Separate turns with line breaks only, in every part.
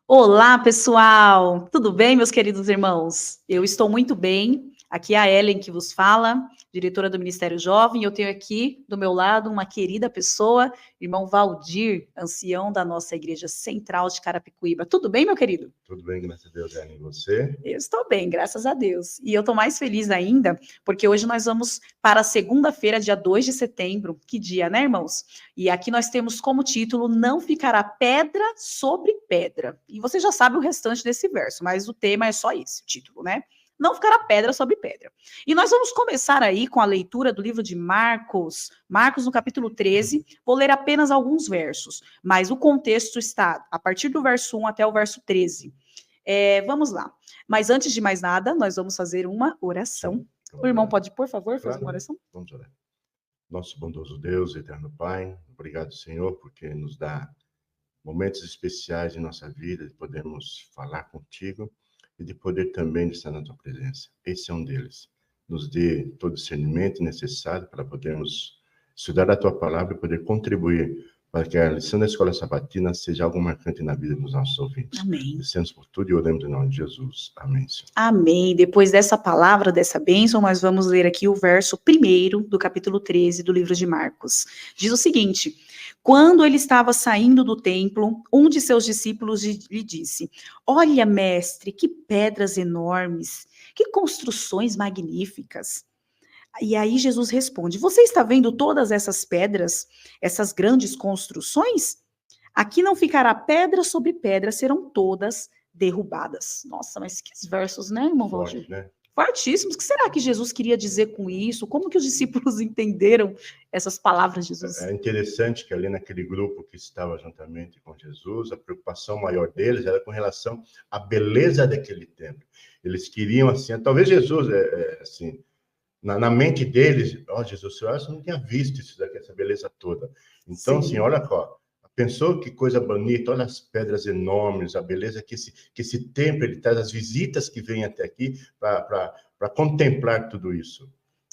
Olá, pessoal! Tudo bem, meus queridos irmãos? Eu estou muito bem. Aqui é a Ellen que vos fala, diretora do Ministério Jovem. Eu tenho aqui do meu lado uma querida pessoa, irmão Valdir, ancião da nossa Igreja Central de Carapicuíba. Tudo bem, meu querido?
Tudo bem, graças a Deus, Ellen. E você?
Eu estou bem, graças a Deus. E eu estou mais feliz ainda, porque hoje nós vamos para a segunda-feira, dia 2 de setembro. Que dia, né, irmãos? E aqui nós temos como título, Não Ficará Pedra sobre Pedra. E você já sabe o restante desse verso, mas o tema é só esse, o título, né? Não ficará pedra sobre pedra. E nós vamos começar aí com a leitura do livro de Marcos, Marcos no capítulo 13. Vou ler apenas alguns versos, mas o contexto está a partir do verso 1 até o verso 13. Vamos lá. Mas antes de mais nada, nós vamos fazer uma oração.
Sim,
O irmão pode, por favor, fazer uma oração?
Vamos orar. Nosso bondoso Deus, eterno Pai, obrigado, Senhor, porque nos dá momentos especiais em nossa vida, de podermos falar contigo e de poder também estar na tua presença. Esse é um deles. Nos dê todo o discernimento necessário para podermos estudar a tua palavra e poder contribuir para que a lição da escola sabatina seja algo marcante na vida dos nossos ouvintes.
Amém.
Descemos por tudo e oramos em nome de Jesus. Amém, Senhor.
Amém. Depois dessa palavra, dessa bênção, nós vamos ler aqui o verso 1º do capítulo 13 do livro de Marcos. Diz o seguinte: quando ele estava saindo do templo, um de seus discípulos lhe disse: Olha, mestre, que pedras enormes, que construções magníficas. E aí Jesus responde: Você está vendo todas essas pedras, essas grandes construções? Aqui não ficará pedra sobre pedra, serão todas derrubadas. Nossa, mas que versos, né, irmão Valdir?
Forte, né?
Fortíssimos. O que será que Jesus queria dizer com isso? Como que os discípulos entenderam essas palavras de Jesus?
É interessante que ali naquele grupo que estava juntamente com Jesus, a preocupação maior deles era com relação à beleza daquele templo. Eles queriam, assim, talvez Jesus, assim, na mente deles, Jesus, você não tinha visto isso daqui, essa beleza toda. Então,
Sim.
assim, olha só, pensou que coisa bonita, olha as pedras enormes, a beleza que esse templo ele traz, as visitas que vêm até aqui para contemplar tudo isso.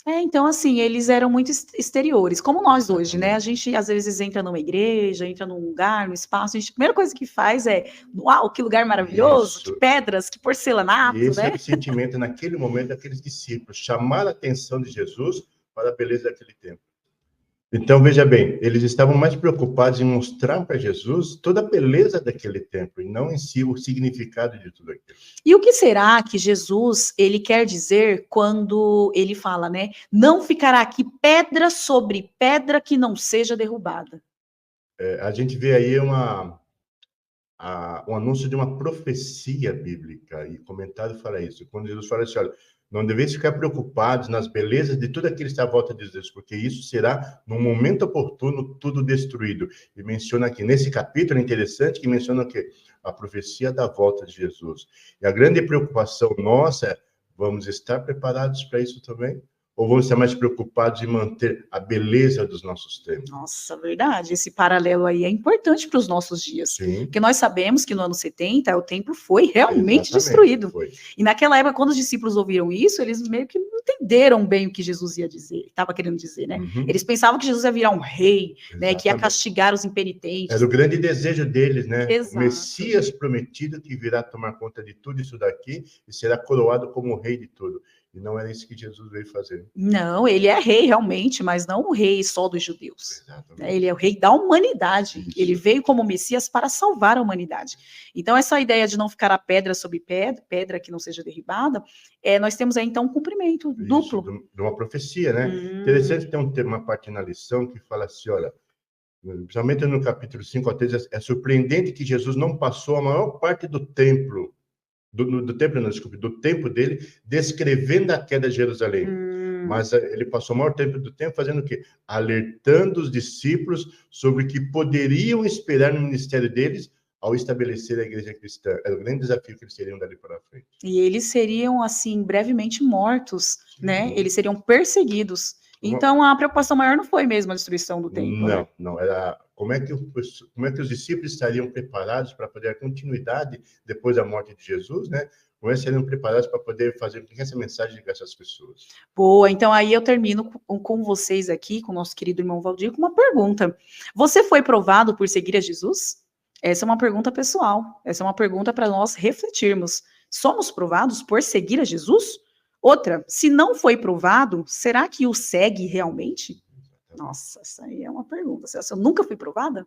Então, assim, eles eram muito exteriores, como nós hoje, né? A
Exatamente.
gente, às vezes, entra numa igreja, entra num lugar, num espaço, a primeira coisa que faz é, uau, que lugar maravilhoso, que
Isso.
pedras, que
E
porcelanato,
esse
né?
era o sentimento naquele momento daqueles discípulos, chamar a atenção de Jesus para a beleza daquele templo. Então, veja bem, eles estavam mais preocupados em mostrar para Jesus toda a beleza daquele templo, e não em si o significado de tudo aquilo.
E o que será que Jesus, ele quer dizer quando ele fala, né? Não ficará aqui pedra sobre pedra que não seja derrubada.
A gente vê aí um anúncio de uma profecia bíblica, e o comentário fala isso. Quando Jesus fala assim, olha, não deveis ficar preocupados nas belezas de tudo aquilo que está à volta de Deus, porque isso será, no momento oportuno, tudo destruído. E menciona aqui, nesse capítulo, é interessante que menciona o quê? A profecia da volta de Jesus. E a grande preocupação nossa é, vamos estar preparados para isso também? Ou vamos estar mais preocupados em manter a beleza dos nossos templos?
Nossa, verdade. Esse paralelo aí é importante para os nossos dias.
Sim.
Porque nós sabemos que no ano 70 o templo foi realmente
Exatamente,
destruído.
foi.
E naquela época, quando os discípulos ouviram isso, eles meio que não entenderam bem o que Jesus ia dizer, estava querendo dizer, né?
Uhum.
Eles pensavam que Jesus ia virar um rei, né? Que ia
Exatamente.
castigar os impenitentes.
Era o grande desejo deles, né?
Exato.
O Messias prometido que virá tomar conta de tudo isso daqui e será coroado como o rei de tudo. E não era isso que Jesus veio fazer.
Não, ele é rei realmente, mas não o rei só dos judeus.
Exatamente.
Ele é o rei da humanidade.
Isso.
Ele veio como Messias para salvar a humanidade. Então, essa ideia de não ficar a pedra sobre pedra, pedra que não seja derribada, nós temos aí, então, um cumprimento duplo.
Isso, de uma profecia, né? Interessante, tem uma parte na lição que fala assim, olha, principalmente no capítulo 5 a 3, é surpreendente que Jesus não passou a maior parte do templo, do tempo dele, descrevendo a queda de Jerusalém. Mas ele passou o maior tempo do tempo fazendo o quê? Alertando os discípulos sobre o que poderiam esperar no ministério deles ao estabelecer a igreja cristã. Era o grande desafio que eles teriam dali para frente.
E eles seriam, assim, brevemente mortos, né? Eles seriam perseguidos. Então, a preocupação maior não foi mesmo a destruição do templo, né?
Não. Era como é que os discípulos estariam preparados para poder a continuidade depois da morte de Jesus, né? Como eles seriam preparados para poder fazer com que essa mensagem chegasse às pessoas.
Boa, então aí eu termino com vocês aqui, com o nosso querido irmão Valdir, com uma pergunta. Você foi provado por seguir a Jesus? Essa é uma pergunta pessoal. Essa é uma pergunta para nós refletirmos. Somos provados por seguir a Jesus? Outra, se não foi provado, será que o segue realmente? Nossa, essa aí é uma pergunta. Se eu nunca fui provada?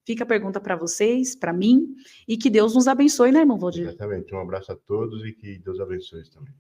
Fica a pergunta para vocês, para mim, e que Deus nos abençoe, né, irmão Valdir?
Exatamente. Um abraço a todos e que Deus abençoe também.